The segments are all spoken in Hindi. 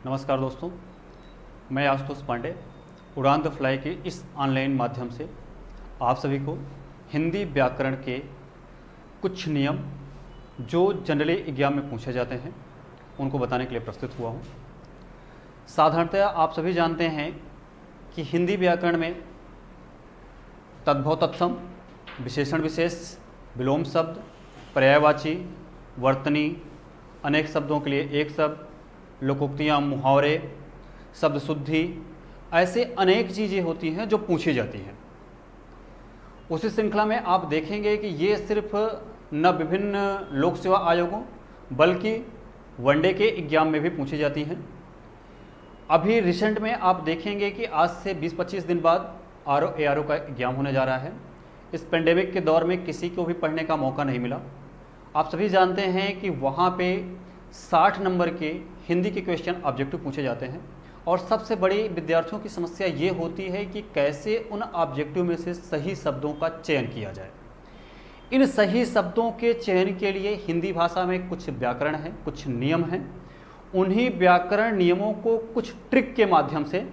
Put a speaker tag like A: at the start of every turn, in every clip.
A: नमस्कार दोस्तों, मैं आशुतोष पांडे उड़ान द फ्लाई के इस ऑनलाइन माध्यम से आप सभी को हिंदी व्याकरण के कुछ नियम जो जनरली एग्जाम में पूछे जाते हैं उनको बताने के लिए प्रस्तुत हुआ हूँ। साधारणतः आप सभी जानते हैं कि हिंदी व्याकरण में तद्भव तत्सम, विशेषण विशेष, विलोम शब्द, पर्यायवाची, वर्तनी, अनेक शब्दों के लिए एक शब्द, लोकोक्तियाँ, मुहावरे, शब्द शुद्धि, ऐसे अनेक चीज़ें होती हैं जो पूछी जाती हैं। उसी श्रृंखला में आप देखेंगे कि ये सिर्फ न विभिन्न लोक सेवा आयोगों बल्कि वनडे के एग्जाम में भी पूछी जाती हैं। अभी रिसेंट में आप देखेंगे कि आज से 20-25 दिन बाद ARO का एग्ज़ाम होने जा रहा है। इस पेंडेमिक के दौर में किसी को भी पढ़ने का मौका नहीं मिला। आप सभी जानते हैं कि वहाँ पे 60 नंबर के हिंदी के क्वेश्चन ऑब्जेक्टिव पूछे जाते हैं और सबसे बड़ी विद्यार्थियों की समस्या ये होती है कि कैसे उन ऑब्जेक्टिव में से सही शब्दों का चयन किया जाए। इन सही शब्दों के चयन के लिए हिंदी भाषा में कुछ व्याकरण है, कुछ नियम हैं। उन्हीं व्याकरण नियमों को कुछ ट्रिक के माध्यम से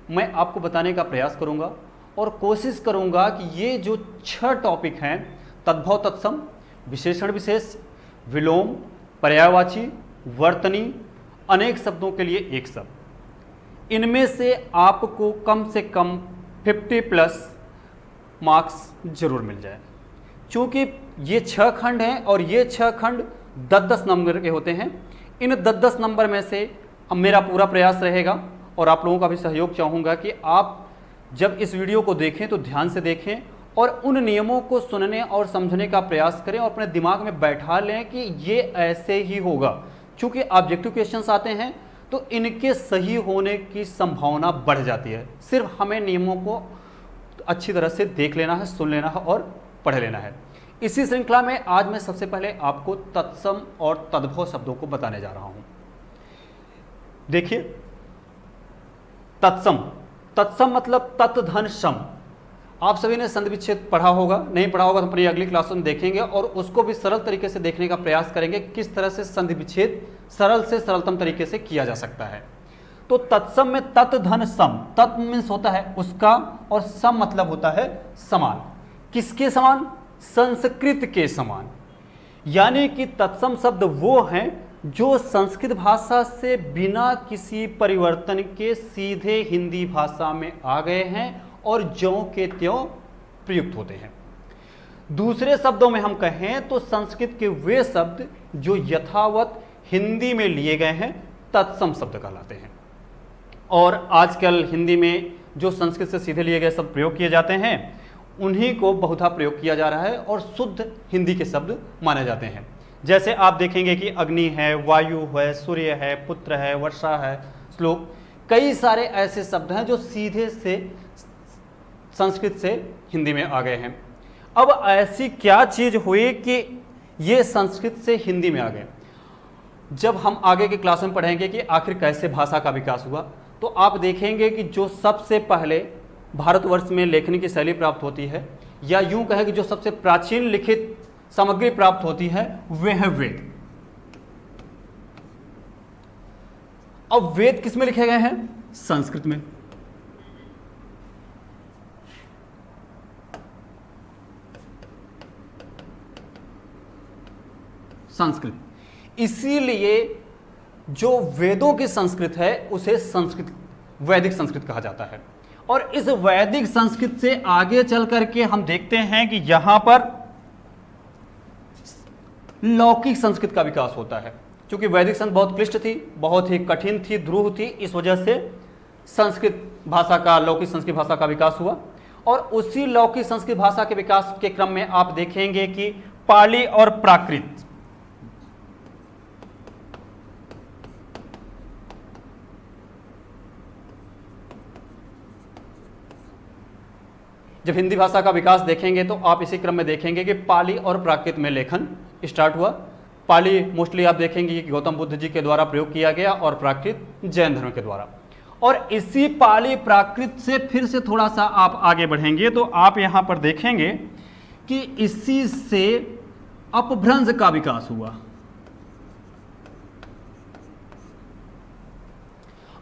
A: मैं आपको बताने का प्रयास करूंगा और कोशिश करूंगा कि ये जो 6 टॉपिक हैं, तद्भव तत्सम, विशेषण विशेष, विलोम, पर्यायवाची, वर्तनी, अनेक शब्दों के लिए एक शब्द, इनमें से आपको कम से कम 50+ मार्क्स जरूर मिल जाए। क्योंकि ये 6 खंड हैं और ये 6 खंड 10-10 नंबर के होते हैं। इन 10-10 नंबर में से अब मेरा पूरा प्रयास रहेगा और आप लोगों का भी सहयोग चाहूँगा कि आप जब इस वीडियो को देखें तो ध्यान से देखें और उन नियमों को सुनने और समझने का प्रयास करें और अपने दिमाग में बैठा लें कि ये ऐसे ही होगा। चूँकि ऑब्जेक्टिव क्वेश्चंस आते हैं तो इनके सही होने की संभावना बढ़ जाती है। सिर्फ हमें नियमों को अच्छी तरह से देख लेना है, सुन लेना है और पढ़ लेना है। इसी श्रृंखला में आज मैं सबसे पहले आपको तत्सम और तद्भव शब्दों को बताने जा रहा हूं। देखिए, तत्सम मतलब तत् धन सम। आप सभी ने संधि विच्छेद पढ़ा होगा, नहीं पढ़ा होगा तो अपनी अगली क्लासों में देखेंगे और उसको भी सरल तरीके से देखने का प्रयास करेंगे किस तरह से संधि विच्छेद सरल से सरलतम तरीके से किया जा सकता है। तो तत्सम में तत् धन सम, तत् मीन्स होता है उसका और सम मतलब होता है समान। किसके समान? संस्कृत के समान। यानी कि तत्सम शब्द वो हैं जो संस्कृत भाषा से बिना किसी परिवर्तन के सीधे हिंदी भाषा में आ गए हैं और ज्यों के त्यों प्रयुक्त होते हैं। दूसरे शब्दों में हम कहें तो संस्कृत के वे शब्द जो यथावत हिंदी में लिए गए हैं तत्सम शब्द कहलाते हैं। और आजकल हिंदी में जो संस्कृत से सीधे लिए गए शब्द प्रयोग किए जाते हैं उन्हीं को बहुधा प्रयोग किया जा रहा है और शुद्ध हिंदी के शब्द माने जाते हैं। जैसे आप देखेंगे कि अग्नि है, वायु है, सूर्य है, पुत्र है, वर्षा है, श्लोक, कई सारे ऐसे शब्द हैं जो सीधे से संस्कृत से हिंदी में आ गए हैं। अब ऐसी क्या चीज़ हुई कि ये संस्कृत से हिंदी में आ गए? जब हम आगे के क्लास में पढ़ेंगे कि आखिर कैसे भाषा का विकास हुआ तो आप देखेंगे कि जो सबसे पहले भारतवर्ष में लेखनी की शैली प्राप्त होती है या यूं कहें कि जो सबसे प्राचीन लिखित सामग्री प्राप्त होती है वे है वेद। अब वेद किस में लिखे गए हैं? संस्कृत में। संस्कृत, इसीलिए जो वेदों की संस्कृत है उसे संस्कृत, वैदिक संस्कृत कहा जाता है। और इस वैदिक संस्कृत से आगे चल करके हम देखते हैं कि यहां पर लौकिक संस्कृत का विकास होता है। क्योंकि वैदिक संस्कृत बहुत क्लिष्ट थी, बहुत ही कठिन थी, ध्रुव थी, इस वजह से संस्कृत भाषा का, लौकिक संस्कृत भाषा का विकास हुआ। और उसी लौकिक संस्कृत भाषा के विकास के क्रम में आप देखेंगे कि पाली और प्राकृत, जब हिंदी भाषा का विकास देखेंगे तो आप इसी क्रम में देखेंगे कि पाली और प्राकृत में लेखन स्टार्ट हुआ। पाली मोस्टली आप देखेंगे कि गौतम बुद्ध जी के द्वारा प्रयोग किया गया और प्राकृत जैन धर्म के द्वारा। और इसी पाली प्राकृत से फिर से थोड़ा सा आप आगे बढ़ेंगे तो आप यहाँ पर देखेंगे कि इसी से अपभ्रंश का विकास हुआ।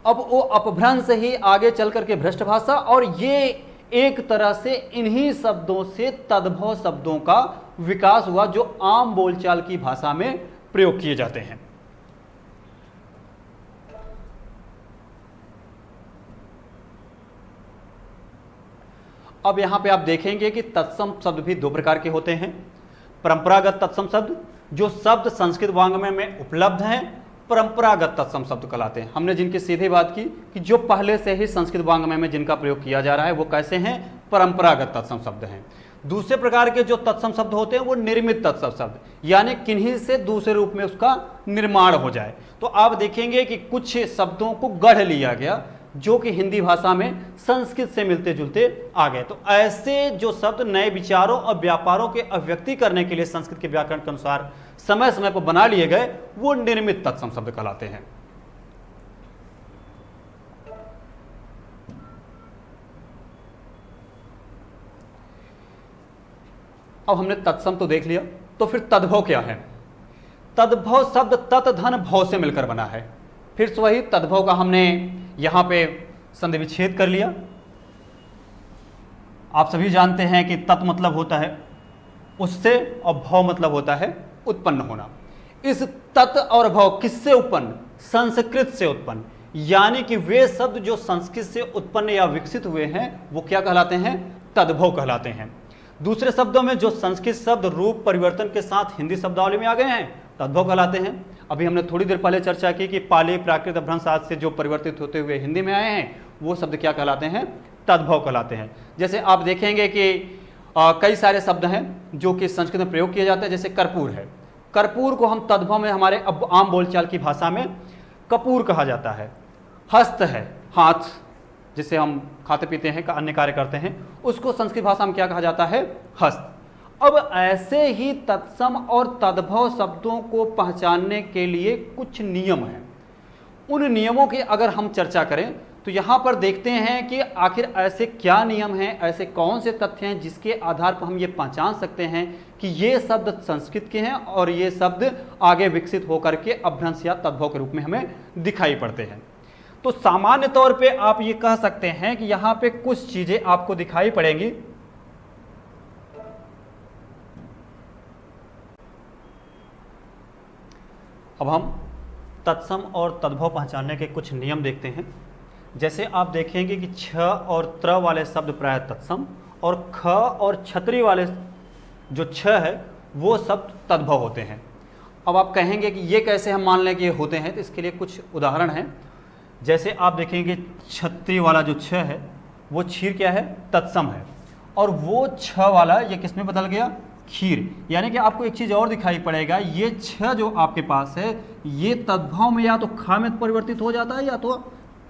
A: अब वो अपभ्रंश ही आगे चल करके भ्रष्ट भाषा, और ये एक तरह से इन्हीं शब्दों से तद्भव शब्दों का विकास हुआ जो आम बोलचाल की भाषा में प्रयोग किए जाते हैं। अब यहां पे आप देखेंगे कि तत्सम शब्द भी दो प्रकार के होते हैं। परंपरागत तत्सम शब्द, जो शब्द संस्कृत वाङ्मय में उपलब्ध हैं, परंपरागत तत्सम शब्द कहलाते हैं। हमने जिनकी सीधी बात की कि जो पहले से ही संस्कृत वाङ्मय में जिनका प्रयोग किया जा रहा है वो कैसे हैं, परंपरागत तत्सम शब्द हैं। दूसरे प्रकार के जो तत्सम शब्द होते हैं वो निर्मित तत्सम शब्द, यानी किन्हीं से दूसरे रूप में उसका निर्माण हो जाए। तो आप देखेंगे कि कुछ शब्दों को गढ़ लिया गया जो कि हिंदी भाषा में संस्कृत से मिलते जुलते आ गए। तो ऐसे जो शब्द नए विचारों और व्यापारों के अभिव्यक्ति करने के लिए संस्कृत के व्याकरण के अनुसार समय समय पर बना लिए गए, वो निर्मित तत्सम शब्द कहलाते हैं। अब हमने तत्सम तो देख लिया, तो फिर तद्भव क्या है? तद्भव शब्द तत् धन भव से मिलकर बना है। फिर से वही तद्भव का हमने यहां पे संधि विच्छेद कर लिया। आप सभी जानते हैं कि तत् मतलब होता है उससे और भव मतलब होता है उत्पन्न होना। इस तत् और भव किससे उत्पन्न? संस्कृत से उत्पन्न, यानी कि वे शब्द जो संस्कृत से उत्पन्न या विकसित हुए हैं वो क्या कहलाते हैं? तद्भव कहलाते हैं। दूसरे शब्दों में जो संस्कृत शब्द रूप परिवर्तन के साथ हिंदी शब्दावली में आ गए हैं तद्भव कहलाते हैं। अभी हमने थोड़ी देर पहले चर्चा की कि पाली, प्राकृत, अपभ्रंश आदि से जो परिवर्तित होते हुए हिंदी में आए हैं वो शब्द क्या कहलाते हैं? तद्भव कहलाते हैं। जैसे आप देखेंगे कि कई सारे शब्द हैं जो कि संस्कृत में प्रयोग किए जाते हैं, जैसे कर्पूर है। कर्पूर को हम तद्भव में हमारे अब आम बोलचाल की भाषा में कपूर कहा जाता है। हस्त है, हाथ जिसे हम खाते पीते हैं का अन्य कार्य करते हैं, उसको संस्कृत भाषा में क्या कहा जाता है? हस्त। अब ऐसे ही तत्सम और तद्भव शब्दों को पहचानने के लिए कुछ नियम हैं। उन नियमों की अगर हम चर्चा करें तो यहाँ पर देखते हैं कि आखिर ऐसे क्या नियम हैं, ऐसे कौन से तथ्य हैं जिसके आधार पर हम ये पहचान सकते हैं कि ये शब्द संस्कृत के हैं और ये शब्द आगे विकसित होकर के अपभ्रंश या तद्भव के रूप में हमें दिखाई पड़ते हैं। तो सामान्य तौर पे आप ये कह सकते हैं कि यहाँ पे कुछ चीजें आपको दिखाई पड़ेंगी। अब हम तत्सम और तद्भव पहचानने के कुछ नियम देखते हैं। जैसे आप देखेंगे कि छ और त्र वाले शब्द प्राय तत्सम और ख और छतरी वाले जो छ है वो शब्द तद्भव होते हैं। अब आप कहेंगे कि ये कैसे हम मान लें कि ये होते हैं, तो इसके लिए कुछ उदाहरण हैं। जैसे आप देखेंगे छतरी वाला जो छ है वो क्षीर क्या है? तत्सम है, और वो छ वाला ये किस में बदल गया? खीर। यानी कि आपको एक चीज़ और दिखाई पड़ेगा, ये छ जो आपके पास है ये तद्भव में या तो ख में परिवर्तित हो जाता है या तो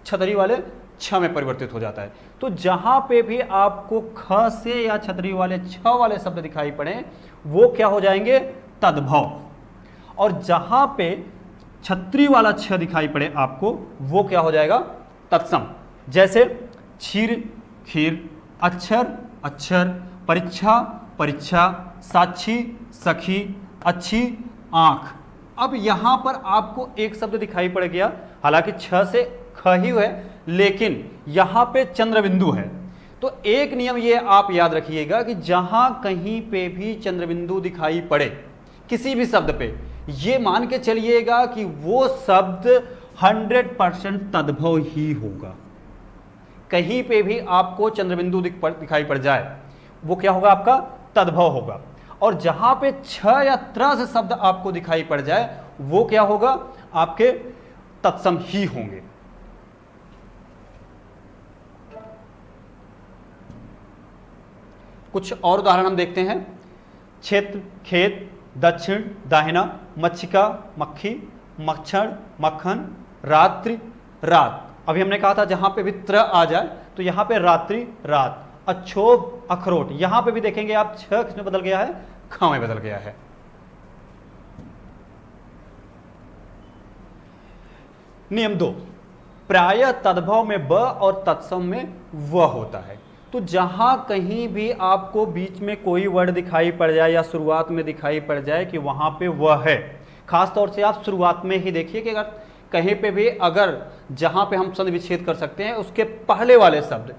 A: छतरी वाले छ में परिवर्तित हो जाता है। तो जहाँ पे भी आपको ख से या छतरी वाले छ वाले शब्द दिखाई पड़े वो क्या हो जाएंगे? तद्भव। और जहाँ पे छतरी वाला छ दिखाई पड़े आपको वो क्या हो जाएगा? तत्सम। जैसे क्षीर खीर, अक्षर अक्षर, परीक्षा परीक्षा, साक्षी सखी, अच्छी आंख। अब यहां पर आपको एक शब्द दिखाई पड़ गया, हालांकि छ से ख ही है लेकिन यहां पे चंद्रबिंदु है। तो एक नियम ये आप याद रखिएगा कि जहां कहीं पे भी चंद्रबिंदु दिखाई पड़े किसी भी शब्द पे, ये मान के चलिएगा कि वो शब्द 100% तद्भव ही होगा। कहीं पे भी आपको चंद्रबिंदु दिखाई पड़ जाए वो क्या होगा? आपका तद्भव होगा। और जहां पे छ या त्र से शब्द आपको दिखाई पड़ जाए वो क्या होगा? आपके तत्सम ही होंगे। कुछ और उदाहरण हम देखते हैं। क्षेत्र खेत, दक्षिण दाहिना, मच्छिका मक्खी, मच्छर मक्खन, रात्रि रात। अभी हमने कहा था जहां पे भी त्र आ जाए तो यहां पे रात्रि रात। अक्षोभ अखरोट, यहां पे भी देखेंगे आप छ किसमें बदल गया है? ख में बदल गया है। नियम 2, प्रायः तद्भव में ब और तत्सम में व होता है। तो जहां कहीं भी आपको बीच में कोई वर्ड दिखाई पड़ जाए या शुरुआत में दिखाई पड़ जाए कि वहां पे व है, खास तौर से आप शुरुआत में ही देखिए कि अगर कहीं पे भी अगर जहां पे हम संधि विच्छेद कर सकते हैं उसके पहले वाले शब्द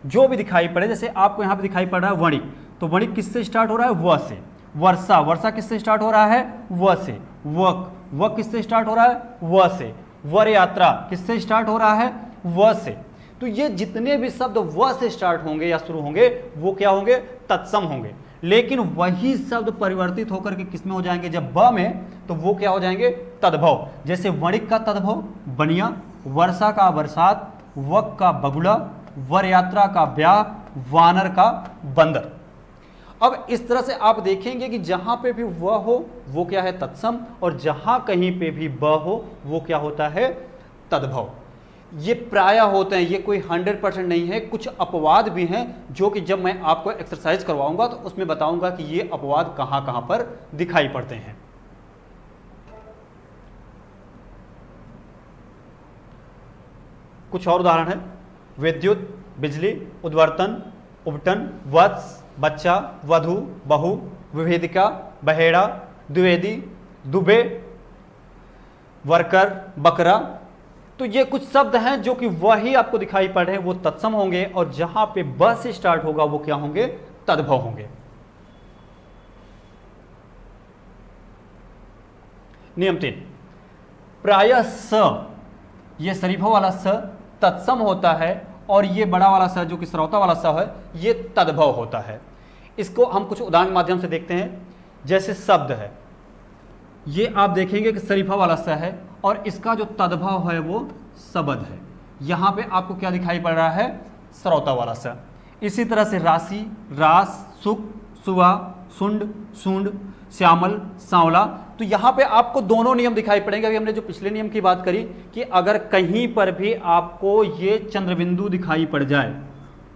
A: जो भी दिखाई पड़े, जैसे आपको यहाँ पे दिखाई पड़ रहा है वणिक, तो वणिक किससे स्टार्ट हो रहा है? व से। वर्षा, वर्षा किससे स्टार्ट हो रहा है? व से। वक, वक किससे स्टार्ट हो रहा है? व से। वर यात्रा किससे स्टार्ट हो रहा है? व से। तो ये जितने भी शब्द व से स्टार्ट होंगे या शुरू होंगे वो क्या होंगे? तत्सम होंगे। लेकिन वही शब्द परिवर्तित होकर के किसमें हो जाएंगे जब ब में, तो वो क्या हो जाएंगे? तद्भव। जैसे वणिक का तद्भव बनिया, वर्षा का बरसात, वक का बगुला, वर यात्रा का ब्याह, वानर का बंदर। अब इस तरह से आप देखेंगे कि जहां पे भी व हो वो क्या है? तत्सम, और जहां कहीं पे भी ब हो वो क्या होता है? तद्भव। ये प्राय होते हैं, ये कोई 100% नहीं है, कुछ अपवाद भी हैं जो कि जब मैं आपको एक्सरसाइज करवाऊंगा तो उसमें बताऊंगा कि ये अपवाद कहां कहां पर दिखाई पड़ते हैं। कुछ और उदाहरण है। विद्युत, बिजली, उद्वर्तन, उबटन, वत्स, बच्चा, वधु, बहु, विभेदिका, बहेड़ा, द्विवेदी, दुबे, वर्कर, बकरा। तो ये कुछ शब्द हैं जो कि वही आपको दिखाई पड़ रहे हैं, वो तत्सम होंगे, और जहां पे ब से स्टार्ट होगा वो क्या होंगे? तद्भव होंगे। नियम 3, प्रायः स, ये शरीफा वाला स तत्सम होता है, और ये बड़ा वाला स जो कि श्रौता वाला स है ये तद्भव होता है। इसको हम कुछ उदाहरण के माध्यम से देखते हैं। जैसे शब्द है, ये आप देखेंगे कि शरीफा वाला स है और इसका जो तद्भव है वो शबद है। यहां पे आपको क्या दिखाई पड़ रहा है? श्रौता वाला स। इसी तरह से राशि, रास, सुख, सुवा, सुंड, सूंड, श्यामल, सांवला। तो यहां पे आपको दोनों नियम दिखाई पड़ेंगे। अभी हमने जो पिछले नियम की बात करी कि अगर कहीं पर भी आपको ये चंद्रबिंदु दिखाई पड़ जाए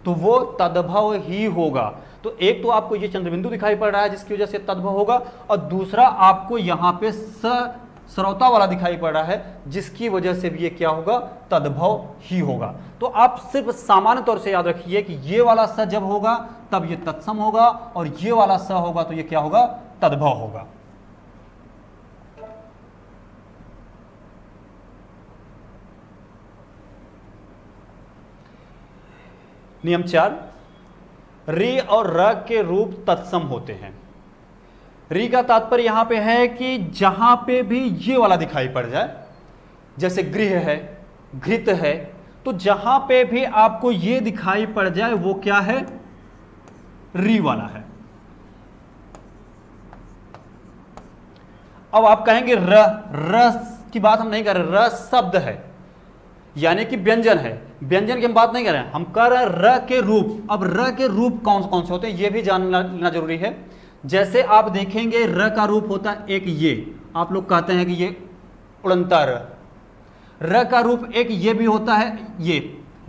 A: तो वो तद्भव ही होगा। तो एक तो आपको ये चंद्रबिंदु दिखाई पड़ रहा है जिसकी वजह से तद्भव होगा, और दूसरा आपको यहाँ पे श्रौता वाला दिखाई पड़ रहा है जिसकी वजह से भी ये क्या होगा? तद्भव ही होगा। तो आप सिर्फ सामान्य तौर से याद रखिए कि ये वाला स जब होगा तब ये तत्सम होगा, और ये वाला स होगा तो ये क्या होगा? तद्भव होगा। नियम 4, री और र के रूप तत्सम होते हैं। री का तात्पर्य यहां पे है कि जहां पे भी ये वाला दिखाई पड़ जाए, जैसे गृह है, घृत है, तो जहां पे भी आपको ये दिखाई पड़ जाए वो क्या है? री वाला है। अब आप कहेंगे र की बात हम नहीं कर रहे, र शब्द है यानी कि व्यंजन है, व्यंजन की हम बात नहीं कर रहे हैं, हम कर रहे हैं र के रूप। अब र के रूप कौन कौन से होते हैं ये भी जानना लेना जरूरी है। जैसे आप देखेंगे र का रूप होता है एक ये, आप लोग कहते हैं कि ये उड़नता र। र का रूप एक ये भी होता है ये,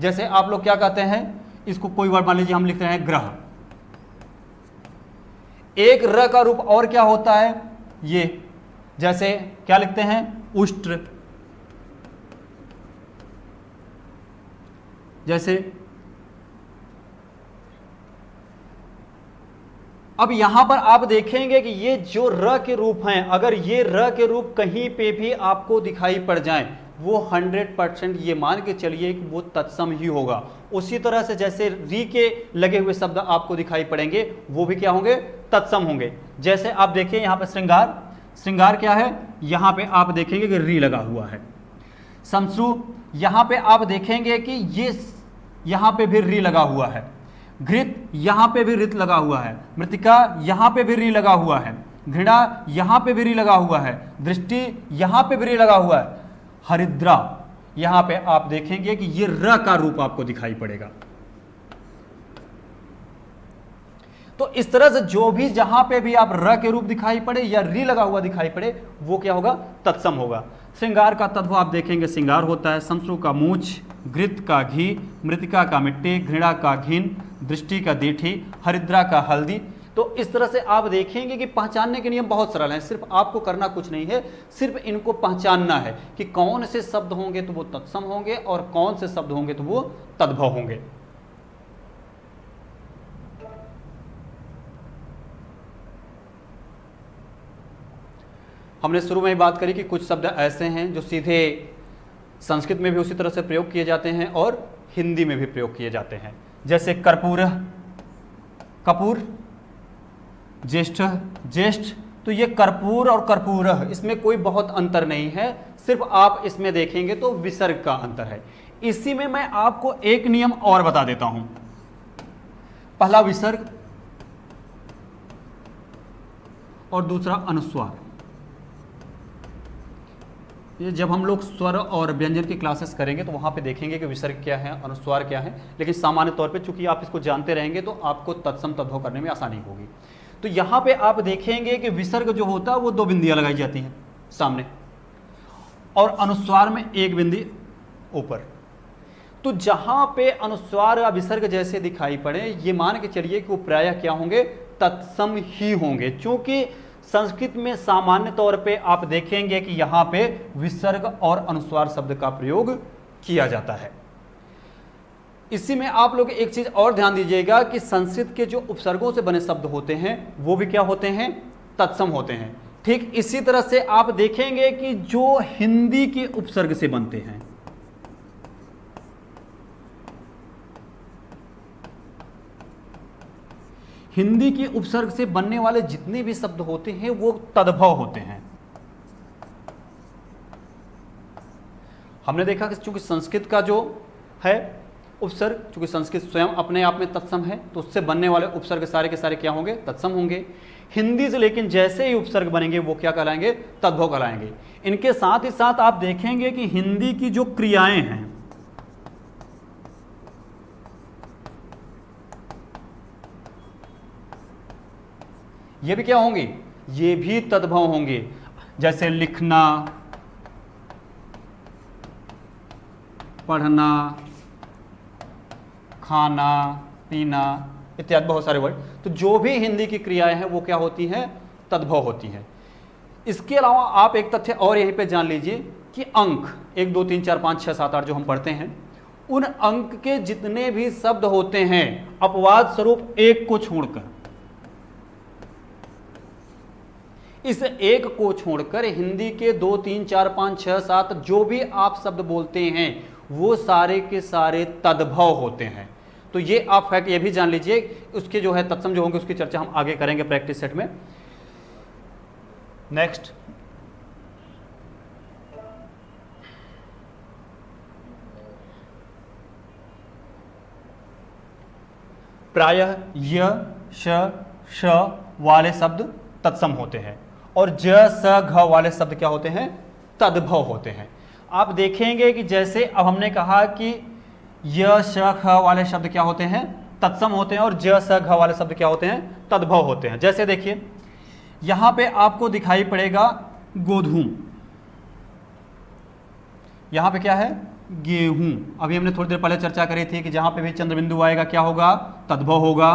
A: जैसे आप लोग क्या कहते हैं, इसको कोई वर्ड मान लीजिए हम लिखते हैं ग्रह। एक र का रूप और क्या होता है ये, जैसे क्या लिखते हैं? उष्ट्र। जैसे अब यहां पर आप देखेंगे कि ये जो र के रूप हैं, अगर ये र के रूप कहीं पे भी आपको दिखाई पड़ जाएं, वो 100% ये मान के चलिए कि वो तत्सम ही होगा। उसी तरह से जैसे री के लगे हुए शब्द आपको दिखाई पड़ेंगे वो भी क्या होंगे? तत्सम होंगे। जैसे आप देखिए यहां पर श्रृंगार, श्रृंगार क्या है? यहां पे आप देखेंगे कि री लगा हुआ है। शमश्रु, यहां पे आप देखेंगे कि ये यहां पे भी री लगा हुआ है। घृत, यहां पे भी रित लगा हुआ है। मृतिका, यहां पे भी री लगा हुआ है। घृणा, यहां पे भी री लगा हुआ है। दृष्टि, यहां पे भी री लगा हुआ है। हरिद्रा, यहां पे आप देखेंगे कि ये र का रूप आपको दिखाई पड़ेगा। तो इस तरह से जो भी जहां पे भी आप र के रूप दिखाई पड़े या री लगा हुआ दिखाई पड़े वो क्या होगा? तत्सम होगा। श्रृंगार का तत्व आप देखेंगे श्रृंगार होता है। शमश्रु का मूछ, घृत का घी, मृतिका का मिट्टी, घृणा का घिन, दृष्टि का दीठी, हरिद्रा का हल्दी। तो इस तरह से आप देखेंगे कि पहचानने के नियम बहुत सरल हैं, सिर्फ आपको करना कुछ नहीं है, सिर्फ इनको पहचानना है कि कौन से शब्द होंगे तो वो तत्सम होंगे और कौन से शब्द होंगे तो वो तद्भव होंगे। हमने शुरू में ही बात करी कि कुछ शब्द ऐसे हैं जो सीधे संस्कृत में भी उसी तरह से प्रयोग किए जाते हैं और हिंदी में भी प्रयोग किए जाते हैं। जैसे कर्पूर, कपूर, ज्येष्ठ, ज्येष्ठ, तो ये कर्पूर और कर्पूरः इसमें कोई बहुत अंतर नहीं है, सिर्फ आप इसमें देखेंगे तो विसर्ग का अंतर है। इसी में मैं आपको एक नियम और बता देता हूं। पहला विसर्ग और दूसरा अनुस्वार। ये जब हम लोग स्वर और व्यंजन की क्लासेस करेंगे तो वहां पे देखेंगे कि विसर्ग क्या है, अनुस्वार क्या है, लेकिन सामान्य तौर पे चूंकि आप इसको जानते रहेंगे तो आपको तत्सम तद्भव करने में आसानी होगी। तो यहां पे आप देखेंगे कि विसर्ग जो होता है वो 2 बिंदियां लगाई जाती हैं सामने, और अनुस्वार में 1 बिंदी ऊपर। तो जहां पे अनुस्वार या विसर्ग जैसे दिखाई पड़े, ये मान के चलिए कि वो प्रायः क्या होंगे, तत्सम ही होंगे, क्योंकि संस्कृत में सामान्य तौर पे आप देखेंगे कि यहां पे विसर्ग और अनुस्वार शब्द का प्रयोग किया जाता है। इसी में आप लोग एक चीज और ध्यान दीजिएगा कि संस्कृत के जो उपसर्गों से बने शब्द होते हैं वो भी क्या होते हैं, तत्सम होते हैं। ठीक इसी तरह से आप देखेंगे कि जो हिंदी के उपसर्ग से बनते हैं, हिंदी के उपसर्ग से बनने वाले जितने भी शब्द होते हैं वो तद्भव होते हैं। हमने देखा कि चूंकि संस्कृत का जो है उपसर्ग, चूंकि संस्कृत स्वयं अपने आप में तत्सम है, तो उससे बनने वाले उपसर्ग सारे के सारे क्या होंगे, तत्सम होंगे। हिंदी से लेकिन जैसे ही उपसर्ग बनेंगे वो क्या कहलाएंगे, तद्भव कहलाएंगे। इनके साथ ही साथ आप देखेंगे कि हिंदी की जो क्रियाएं हैं, ये भी क्या होंगी, ये भी तद्भव होंगे। जैसे लिखना, पढ़ना, खाना, पीना इत्यादि बहुत सारे वर्ड। तो जो भी हिंदी की क्रियाएं हैं वो क्या होती हैं, तद्भव होती हैं। इसके अलावा आप एक तथ्य और यहीं पे जान लीजिए कि अंक 1 2 3 4 5 6 7 8 जो हम पढ़ते हैं, उन अंक के जितने भी शब्द होते हैं अपवाद स्वरूप एक को छोड़कर, इस एक को छोड़कर हिंदी के 2 3 4 5 6 7 जो भी आप शब्द बोलते हैं वो सारे के सारे तद्भव होते हैं। तो ये आप फैक्ट ये भी जान लीजिए। उसके जो है तत्सम जो होंगे उसकी चर्चा हम आगे करेंगे प्रैक्टिस सेट में। नेक्स्ट, प्रायः य श श वाले शब्द तत्सम होते हैं और ज स घ वाले शब्द क्या होते हैं, तद्भव होते हैं। आप देखेंगे कि जैसे अब हमने कहा कि य श ख वाले शब्द क्या होते हैं, तत्सम होते हैं, और ज स घ वाले शब्द क्या होते हैं, तद्भव होते हैं। जैसे देखिए यहां पे आपको दिखाई पड़ेगा गोधूम, यहां पे क्या है, गेहूं। अभी हमने थोड़ी देर पहले चर्चा करी थी कि जहां पे भी चंद्रबिंदु आएगा क्या होगा, तद्भव होगा।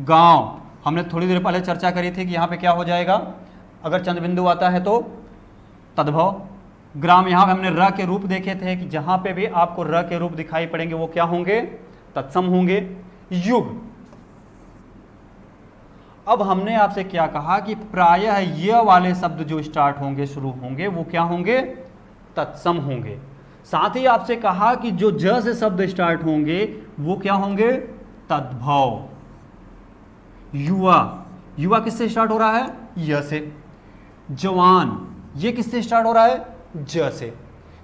A: गांव, हमने थोड़ी देर पहले चर्चा करी थी कि यहां पे क्या हो जाएगा, अगर चंद्रबिंदु आता है तो तद्भव। ग्राम, यहां पे हमने र के रूप देखे थे कि जहां पे भी आपको र के रूप दिखाई पड़ेंगे वो क्या होंगे, तत्सम होंगे। युग, अब हमने आपसे क्या कहा कि प्रायः य वाले शब्द जो स्टार्ट होंगे, शुरू होंगे, वो क्या होंगे, तत्सम होंगे। साथ ही आपसे कहा कि जो ज से शब्द स्टार्ट होंगे वो क्या होंगे, तद्भव। युवा, युवा किससे स्टार्ट हो रहा है, य से। जवान, ये किससे स्टार्ट हो रहा है, ज से।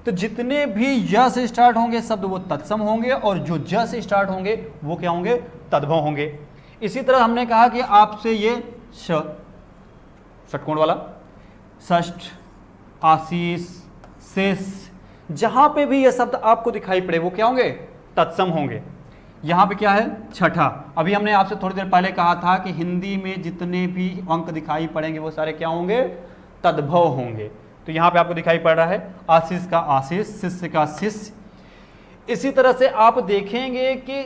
A: तो जितने भी य से स्टार्ट होंगे शब्द वो तत्सम होंगे और जो ज से स्टार्ट होंगे वो क्या होंगे, तद्भव होंगे। इसी तरह हमने कहा कि आपसे ये षटकोण वाला, षष्ठ, आशीष, शेष, जहां पे भी ये शब्द आपको दिखाई पड़े वो क्या होंगे, तत्सम होंगे। यहां पे क्या है, छठा। अभी हमने आपसे थोड़ी देर पहले कहा था कि हिंदी में जितने भी अंक दिखाई पड़ेंगे वो सारे क्या होंगे, तद्भव होंगे। तो यहां पे आपको दिखाई पड़ रहा है आशीष का आशीष, शिष्य का शिष्य। इसी तरह से आप देखेंगे कि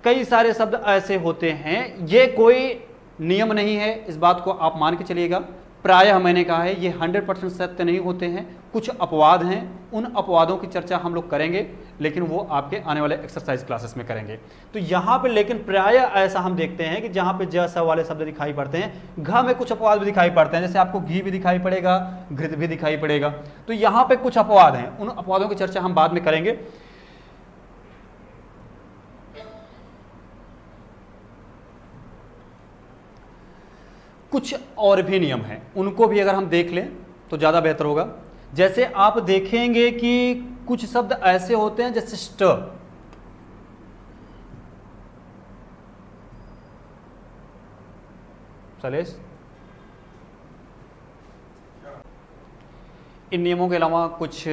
A: कई सारे शब्द ऐसे होते हैं, ये कोई नियम नहीं है, इस बात को आप मान के चलिएगा। प्रायः मैंने कहा है ये 100% सत्य नहीं होते हैं, कुछ अपवाद हैं, उन अपवादों की चर्चा हम लोग करेंगे, लेकिन वो आपके आने वाले एक्सरसाइज क्लासेस में करेंगे। तो यहाँ पे लेकिन प्रायः ऐसा हम देखते हैं कि जहाँ पे ज स वाले शब्द दिखाई पड़ते हैं, घ में कुछ अपवाद भी दिखाई पड़ते हैं, जैसे आपको घी भी दिखाई पड़ेगा, घृत भी दिखाई पड़ेगा। तो यहाँ पे कुछ अपवाद हैं, उन अपवादों की चर्चा हम बाद में करेंगे। कुछ और भी नियम हैं, उनको भी अगर हम देख लें तो ज़्यादा बेहतर होगा। जैसे आप देखेंगे कि कुछ शब्द ऐसे होते हैं जैसे स्ट, सलेश, इन नियमों के अलावा कुछ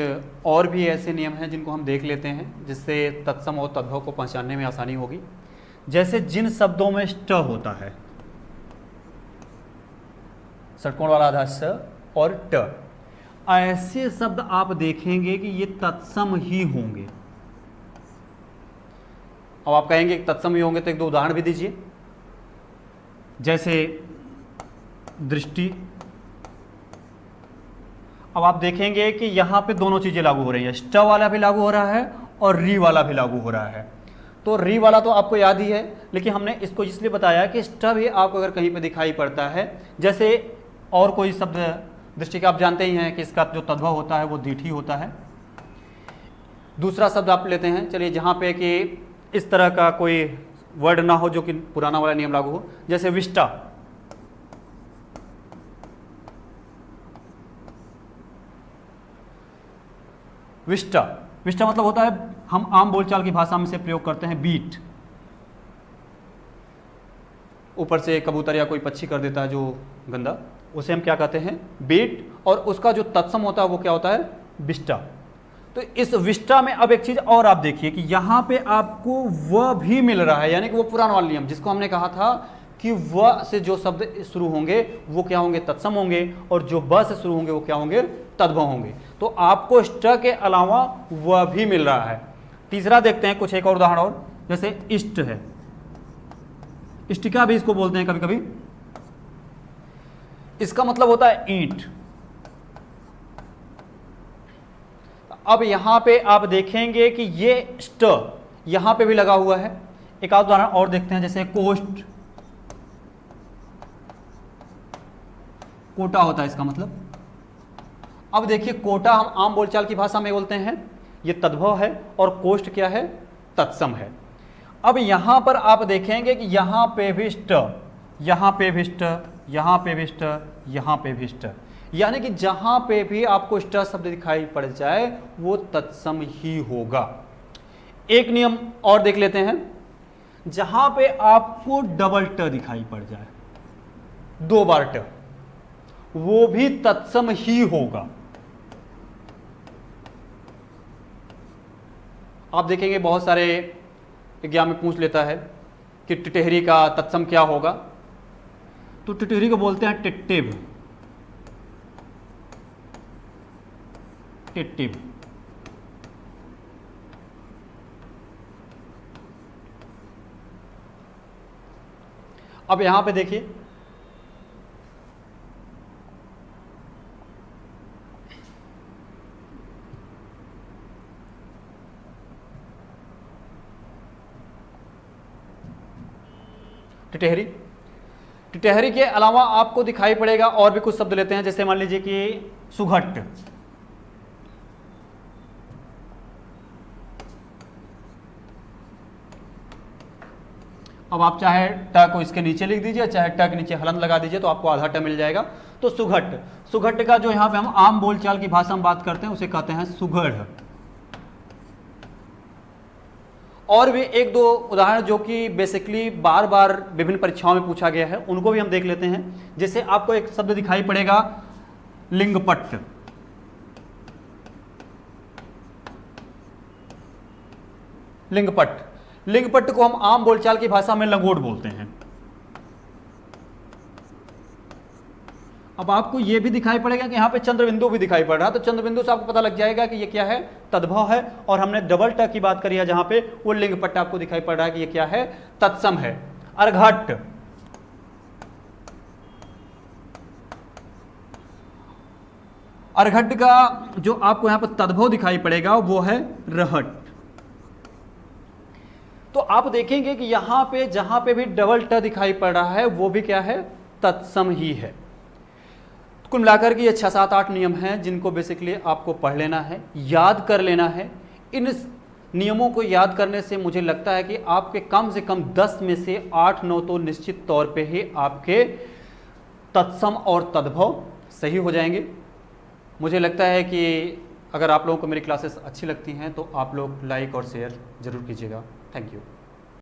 A: और भी ऐसे नियम हैं जिनको हम देख लेते हैं, जिससे तत्सम और तद्भव को पहचानने में आसानी होगी। जैसे जिन शब्दों में स्ट होता है, षटकोण वाला आधा स और ट, ऐसे शब्द आप देखेंगे कि ये तत्सम ही होंगे। अब आप कहेंगे कि तत्सम ही होंगे तो एक दो उदाहरण भी दीजिए। जैसे दृष्टि, अब आप देखेंगे कि यहां पे दोनों चीजें लागू हो रही है, स्ट वाला भी लागू हो रहा है और री वाला भी लागू हो रहा है। तो री वाला तो आपको याद ही है, लेकिन हमने इसको इसलिए बताया कि स्ट भी आपको अगर कहीं पे दिखाई पड़ता है, जैसे और कोई शब्द दृष्टि का आप जानते ही हैं कि इसका जो तद्भव होता है वो दीठ ही होता है। दूसरा शब्द आप लेते हैं, चलिए जहां पे कि इस तरह का कोई वर्ड ना हो जो कि पुराना वाला नियम लागू हो, जैसे विष्टा, विष्टा, विष्टा मतलब होता है, हम आम बोलचाल की भाषा में से प्रयोग करते हैं बीट, ऊपर से कबूतर या कोई पक्षी कर देता है जो गंदा, उसे हम क्या कहते हैं, बीट, और उसका जो तत्सम होता है वो क्या होता है, विष्टा। तो इस विष्टा में अब एक चीज और आप देखिए कि यहां पे आपको व भी मिल रहा है, यानी कि वो पुराना वाला नियम जिसको हमने कहा था कि व से जो शब्द शुरू होंगे वो क्या होंगे, तत्सम होंगे, और जो ब से शुरू होंगे वो क्या होंगे, तद्भव होंगे। तो आपको ष्ट के अलावा व भी मिल रहा है। तीसरा देखते हैं कुछ एक और उदाहरण और, जैसे इष्ट है, इष्टिका भी इसको बोलते हैं कभी कभी, इसका मतलब होता है ईंट। अब यहां पे आप देखेंगे कि ये स्ट यहां पे भी लगा हुआ है। एक और उदाहरण और देखते हैं, जैसे कोष्ठ, कोटा होता है इसका मतलब। अब देखिए कोटा हम आम बोलचाल की भाषा में बोलते हैं, ये तद्भव है, और कोष्ठ क्या है, तत्सम है। अब यहां पर आप देखेंगे कि यहां पे भी स्ट, यहां पे भी स्ट, यहां पे भी स्ट, यहां पे भी स्ट, यानी कि जहां पे भी आपको स्ट शब्द दिखाई पड़ जाए वो तत्सम ही होगा। एक नियम और देख लेते हैं, जहां पे आपको डबल ट दिखाई पड़ जाए, दो बार ट, वो भी तत्सम ही होगा। आप देखेंगे बहुत सारे एग्जाम में पूछ लेता है कि टिटहरी का तत्सम क्या होगा, तो टिटहरी को बोलते हैं टिट्टिव, टिट्टिव। अब यहां पे देखिए, टिटहरी, टिटहरी के अलावा आपको दिखाई पड़ेगा और भी कुछ शब्द लेते हैं, जैसे मान लीजिए कि सुघट, अब आप चाहे ट को इसके नीचे लिख दीजिए, चाहे ट के नीचे हलंत लगा दीजिए, तो आपको आधा ट मिल जाएगा। तो सुघट, सुघट का जो यहाँ पे हम आम बोलचाल की भाषा में बात करते हैं उसे कहते हैं सुघड़। और भी एक दो उदाहरण जो कि बेसिकली बार बार विभिन्न परीक्षाओं में पूछा गया है, उनको भी हम देख लेते हैं। जैसे आपको एक शब्द दिखाई पड़ेगा लिंगपट, लिंगपट, लिंगपट को हम आम बोलचाल की भाषा में लंगोट बोलते हैं। अब आपको यह भी दिखाई पड़ेगा कि यहाँ पे चंद्रबिंदु भी दिखाई पड़ रहा है, तो चंद्रबिंदु से आपको पता लग जाएगा कि ये क्या है, तद्भव है। और हमने डबल ट की बात करी है जहां पे, वो लिंगपट आपको दिखाई पड़ रहा है कि ये क्या है, तत्सम है। अर्घट, अर्घट का जो आपको यहां पर तद्भव दिखाई पड़ेगा वो है रहट। तो आप देखेंगे कि यहां पे जहां पे भी डबल ट दिखाई पड़ रहा है वो भी क्या है, तत्सम ही है। कुल मिलाकर के ये 6, 7, 8 नियम हैं जिनको बेसिकली आपको पढ़ लेना है, याद कर लेना है। इन नियमों को याद करने से मुझे लगता है कि आपके कम से कम 10 में से 8, 9 तो निश्चित तौर पे ही आपके तत्सम और तद्भव सही हो जाएंगे। मुझे लगता है कि अगर आप लोगों को मेरी क्लासेस अच्छी लगती हैं तो आप लोग लाइक और शेयर जरूर कीजिएगा। Thank you.